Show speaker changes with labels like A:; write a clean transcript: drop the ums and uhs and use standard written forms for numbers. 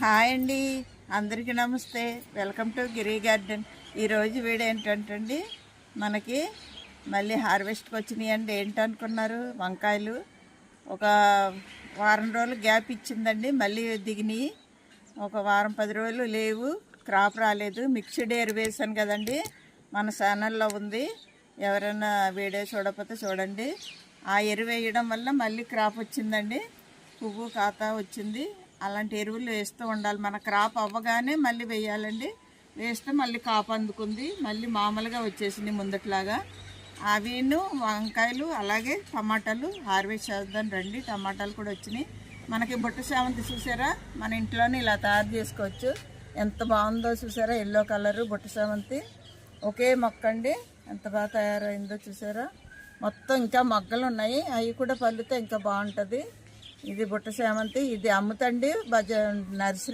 A: Hi అండి, అందరికీ నమస్తే. Welcome to Giri garden. ఈరోజు వీడియో ఏంటంటే మనకి మళ్ళీ హార్వెస్ట్కి వచ్చినాయండి. ఏంటనుకున్నారు, వంకాయలు. ఒక వారం రోజులు గ్యాప్ ఇచ్చిందండి, మళ్ళీ దిగినాయి. ఒక వారం 10 రోజులు లేవు, క్రాప్ రాలేదు. మిక్స్డ్ ఎరువు వేసాను కదండి, మన ఛానల్లో ఉంది. ఎవరైనా వీడియో చూడకపోతే చూడండి. ఆ ఎరువు వేయడం వల్ల మళ్ళీ క్రాప్ వచ్చిందండి, పువ్వు ఖాతా వచ్చింది. అలాంటి ఎరువులు వేస్తూ ఉండాలి. మన క్రాప్ అవ్వగానే మళ్ళీ వేయాలండి. వేస్తే మళ్ళీ కాపు అందుకుంది, మళ్ళీ మామూలుగా వచ్చేసింది ముందట్లాగా. అవిను వంకాయలు అలాగే టమాటాలు హార్వెస్ట్ చేద్దాం రండి. టమాటాలు కూడా వచ్చినాయి. మనకి బుట్ట చామంతి చూసారా, మన ఇంట్లోనే ఇలా తయారు చేసుకోవచ్చు. ఎంత బాగుందో చూసారా, ఎల్లో కలరు బుట్ట చామంతి. ఒకే మొక్క అండి, ఎంత బాగా తయారైందో చూసారా. మొత్తం ఇంకా మొగ్గలు ఉన్నాయి, అవి కూడా పళ్ళుతో ఇంకా బాగుంటుంది. ఇది బుట్ట చామంతి. ఇది అమ్ముతండి నర్సరీ